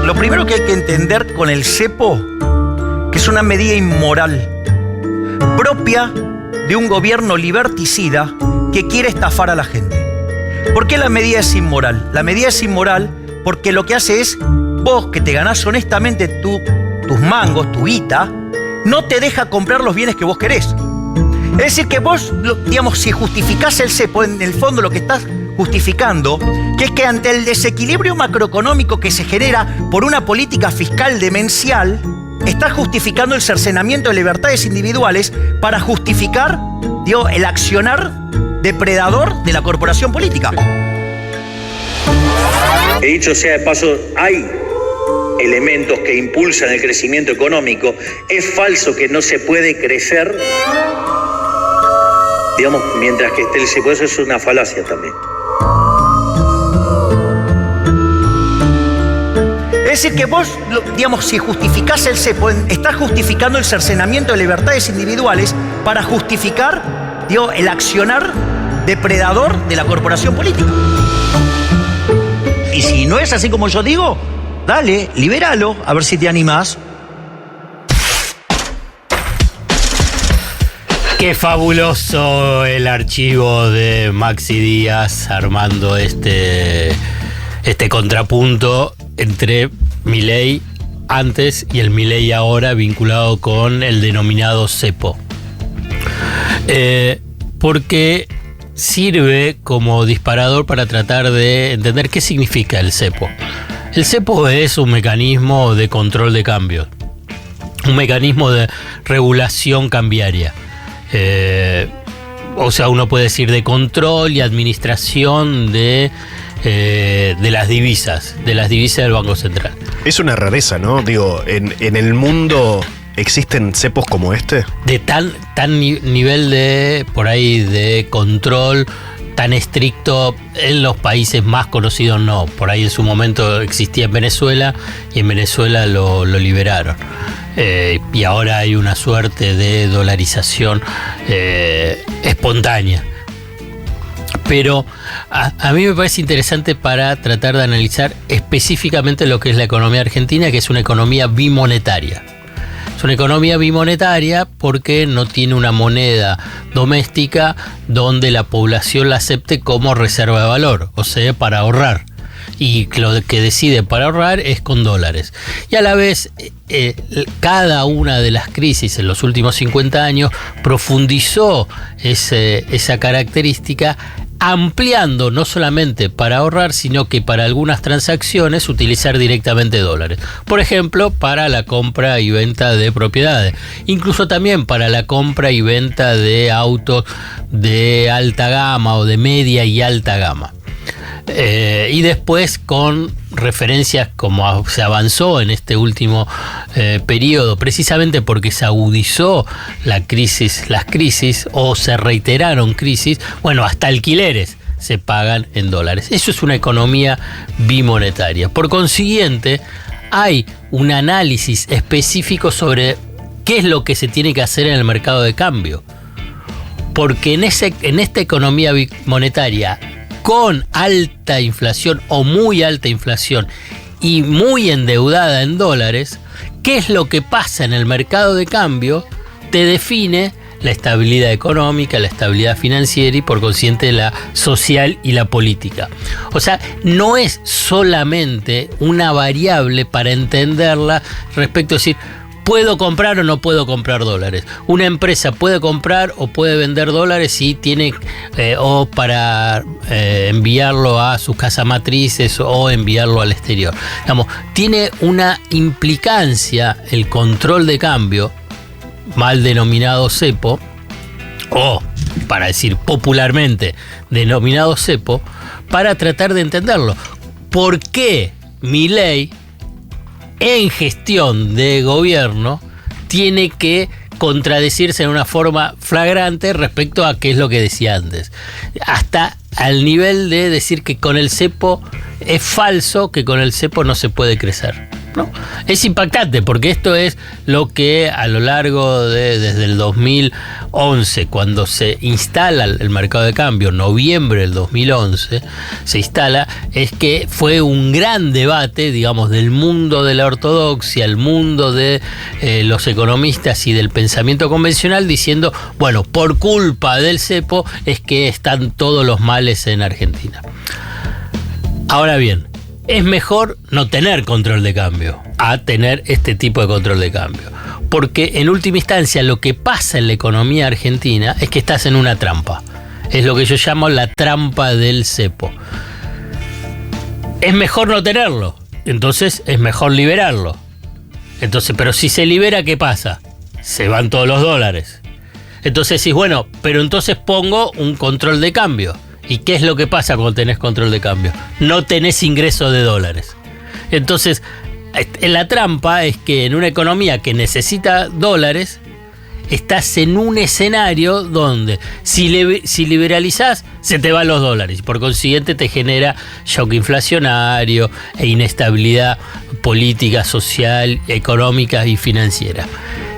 lo primero que hay que entender con el cepo, que es una medida inmoral, propia de un gobierno liberticida que quiere estafar a la gente. ¿Por qué la medida es inmoral? La medida es inmoral porque lo que hace es, vos que te ganás honestamente tus mangos, tu guita, no te deja comprar los bienes que vos querés. Es decir, que vos, digamos, si justificás el cepo, en el fondo lo que estás justificando, que es que ante el desequilibrio macroeconómico que se genera por una política fiscal demencial, estás justificando el cercenamiento de libertades individuales para justificar, digo, el accionar depredador de la corporación política. He dicho sea de paso, hay elementos que impulsan el crecimiento económico. Es falso que no se puede crecer, digamos, mientras que esté el cepo. Eso es una falacia también. Es decir, que vos, digamos, si justificás el cepo, estás justificando el cercenamiento de libertades individuales para justificar, digo, el accionar depredador de la corporación política. Y si no es así como yo digo, dale, libéralo, a ver si te animás. Qué fabuloso el archivo de Maxi Díaz armando este contrapunto entre Milei antes y el Milei ahora vinculado con el denominado cepo. Porque sirve como disparador para tratar de entender qué significa el cepo. El cepo es un mecanismo de control de cambios, un mecanismo de regulación cambiaria. O sea, uno puede decir de control y administración de las divisas del Banco Central. Es una rareza, ¿no? Digo, en el mundo ¿existen cepos como este? De tan nivel de, por ahí, de control tan estricto en los países más conocidos, no. Por ahí en su momento existía en Venezuela y en Venezuela lo liberaron. Y ahora hay una suerte de dolarización espontánea. Pero a mí me parece interesante para tratar de analizar específicamente lo que es la economía argentina, que es una economía bimonetaria. Es una economía bimonetaria porque no tiene una moneda doméstica donde la población la acepte como reserva de valor, o sea, para ahorrar. Y lo que decide para ahorrar es con dólares. Y a la vez, cada una de las crisis en los últimos 50 años profundizó esa característica, ampliando no solamente para ahorrar, sino que para algunas transacciones utilizar directamente dólares. Por ejemplo, para la compra y venta de propiedades. Incluso también para la compra y venta de autos de alta gama o de media y alta gama. Y después con referencias como se avanzó en este último periodo, precisamente porque se agudizó las crisis o se reiteraron crisis, bueno, hasta alquileres se pagan en dólares. Eso es una economía bimonetaria. Por consiguiente, hay un análisis específico sobre qué es lo que se tiene que hacer en el mercado de cambio. Porque en esta economía bimonetaria, con alta inflación o muy alta inflación y muy endeudada en dólares, ¿qué es lo que pasa en el mercado de cambio? Te define la estabilidad económica, la estabilidad financiera y por consiguiente la social y la política. O sea, no es solamente una variable para entenderla respecto a decir, ¿puedo comprar o no puedo comprar dólares? Una empresa puede comprar o puede vender dólares si tiene o para enviarlo a sus casas matrices o enviarlo al exterior. Digamos, tiene una implicancia el control de cambio, mal denominado cepo, o para decir popularmente denominado cepo, para tratar de entenderlo. ¿Por qué Milei en gestión de gobierno tiene que contradecirse en una forma flagrante respecto a qué es lo que decía antes? Hasta al nivel de decir que con el cepo es falso, que con el cepo no se puede crecer. ¿no? Es impactante porque esto es lo que a lo largo desde el 2011, cuando se instala el mercado de cambio, noviembre del 2011, se instala, es que fue un gran debate, digamos, del mundo de la ortodoxia, el mundo de los economistas y del pensamiento convencional, diciendo, bueno, por culpa del cepo es que están todos los males en Argentina. Ahora bien, es mejor no tener control de cambio a tener este tipo de control de cambio. Porque en última instancia lo que pasa en la economía argentina es que estás en una trampa. Es lo que yo llamo la trampa del cepo. Es mejor no tenerlo, entonces es mejor liberarlo. Entonces, pero si se libera, ¿qué pasa? Se van todos los dólares. Entonces decís, bueno, pero entonces pongo un control de cambio. ¿Y qué es lo que pasa cuando tenés control de cambio? No tenés ingreso de dólares. Entonces, la trampa es que en una economía que necesita dólares, estás en un escenario donde si liberalizás, se te van los dólares. Por consiguiente, te genera shock inflacionario e inestabilidad política, social, económica y financiera.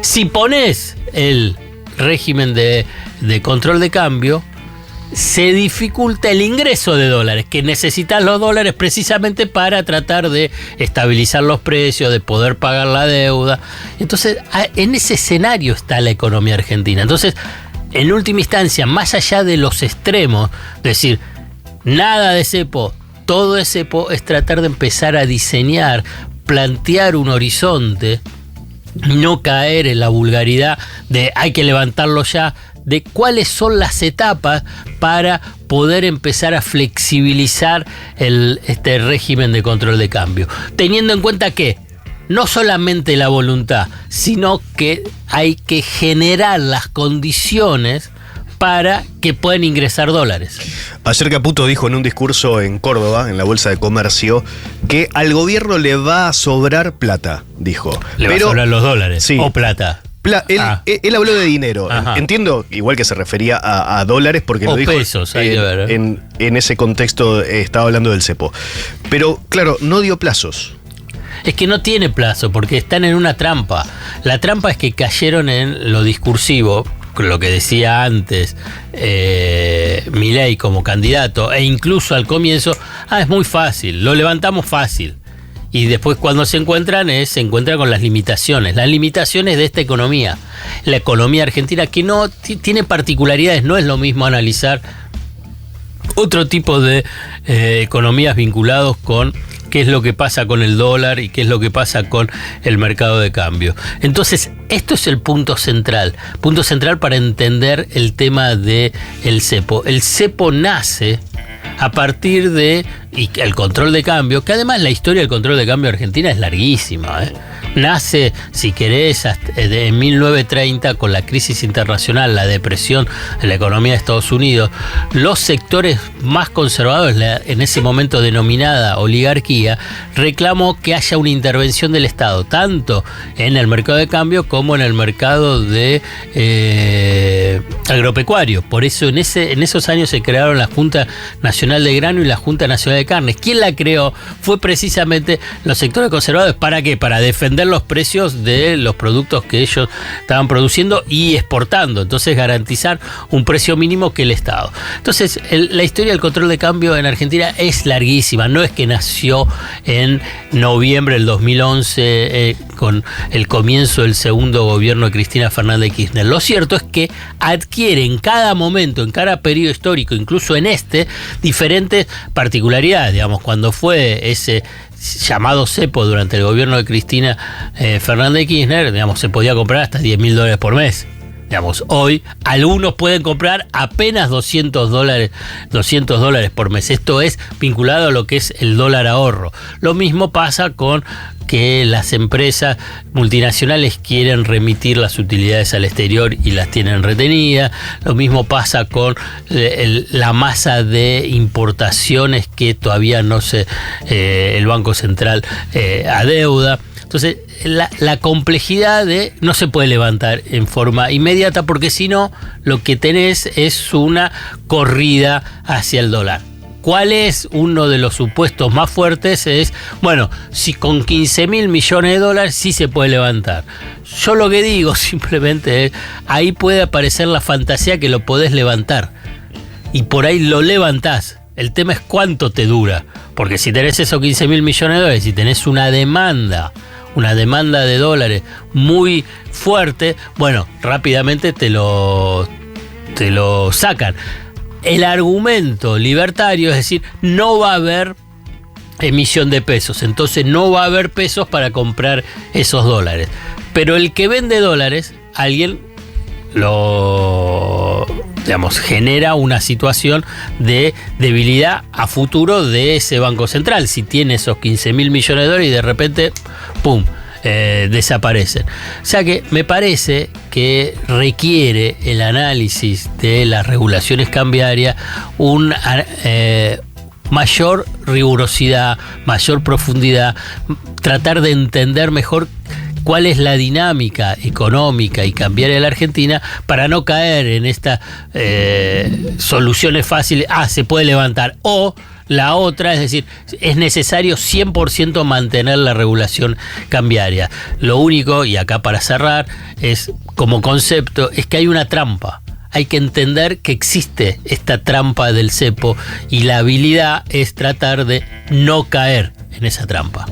Si pones el régimen de control de cambio, se dificulta el ingreso de dólares, que necesitas los dólares precisamente para tratar de estabilizar los precios, de poder pagar la deuda. Entonces, en ese escenario está la economía argentina. Entonces, en última instancia, más allá de los extremos, es decir, nada de cepo, todo de cepo, es tratar de empezar a diseñar, plantear un horizonte, no caer en la vulgaridad de hay que levantarlo ya, de cuáles son las etapas para poder empezar a flexibilizar este régimen de control de cambio. Teniendo en cuenta que no solamente la voluntad, sino que hay que generar las condiciones para que puedan ingresar dólares. Ayer Caputo dijo en un discurso en Córdoba, en la Bolsa de Comercio, que al gobierno le va a sobrar plata, dijo. Le va a sobrar los dólares, sí, o plata. Él habló de dinero. Ajá. Entiendo, igual que se refería a dólares, porque o lo dijo pesos, hay que ver. En ese contexto estaba hablando del cepo. Pero, claro, no dio plazos. Es que no tiene plazo, porque están en una trampa. La trampa es que cayeron en lo discursivo, lo que decía antes Milei como candidato, e incluso al comienzo, es muy fácil, lo levantamos fácil. Y después cuando se encuentran con las limitaciones de esta economía. La economía argentina, que no tiene particularidades, no es lo mismo analizar otro tipo de economías vinculados con qué es lo que pasa con el dólar y qué es lo que pasa con el mercado de cambio. Entonces, esto es el punto central para entender el tema del cepo. El cepo nace a partir de el control de cambio, que además la historia del control de cambio argentina es larguísima, Nace, si querés, en 1930 con la crisis internacional, la depresión de la economía de Estados Unidos. Los sectores más conservadores, en ese momento denominada oligarquía, reclamó que haya una intervención del Estado, tanto en el mercado de cambio como en el mercado de agropecuario. Por eso en esos años se crearon la Junta Nacional de Grano y la Junta Nacional de Carnes. ¿Quién la creó? Fue precisamente los sectores conservadores. ¿Para qué? Para defender los precios de los productos que ellos estaban produciendo y exportando. Entonces garantizar un precio mínimo que el Estado. Entonces la historia del control de cambio en Argentina es larguísima. No es que nació en noviembre del 2011 con el comienzo del segundo gobierno de Cristina Fernández de Kirchner. Lo cierto es que adquiere en cada momento, en cada periodo histórico, incluso en diferentes particularidades. Digamos, cuando fue ese llamado cepo durante el gobierno de Cristina Fernández de Kirchner, digamos, se podía comprar hasta $10.000 por mes. Digamos, hoy algunos pueden comprar apenas $200 por mes. Esto es vinculado a lo que es el dólar ahorro. Lo mismo pasa con que las empresas multinacionales quieren remitir las utilidades al exterior y las tienen retenidas. Lo mismo pasa con la masa de importaciones que todavía no el Banco Central adeuda. Entonces, la complejidad no se puede levantar en forma inmediata, porque si no, lo que tenés es una corrida hacia el dólar. ¿Cuál es uno de los supuestos más fuertes? Es, bueno, si con 15.000 millones de dólares sí se puede levantar. Yo lo que digo simplemente es, ahí puede aparecer la fantasía que lo podés levantar. Y por ahí lo levantás. El tema es cuánto te dura. Porque si tenés esos 15.000 millones de dólares, si tenés una demanda de dólares muy fuerte, bueno, rápidamente te lo sacan. El argumento libertario es decir, no va a haber emisión de pesos, entonces no va a haber pesos para comprar esos dólares. Pero el que vende dólares, alguien genera una situación de debilidad a futuro de ese Banco Central. Si tiene esos 15.000 millones de dólares y de repente, ¡pum!, desaparecen. O sea que me parece que requiere el análisis de las regulaciones cambiarias un mayor rigurosidad, mayor profundidad, tratar de entender mejor cuál es la dinámica económica y cambiaria de la Argentina para no caer en estas soluciones fáciles, se puede levantar, o la otra, es decir, es necesario 100% mantener la regulación cambiaria. Lo único, y acá para cerrar, es como concepto, es que hay una trampa. Hay que entender que existe esta trampa del cepo y la habilidad es tratar de no caer en esa trampa.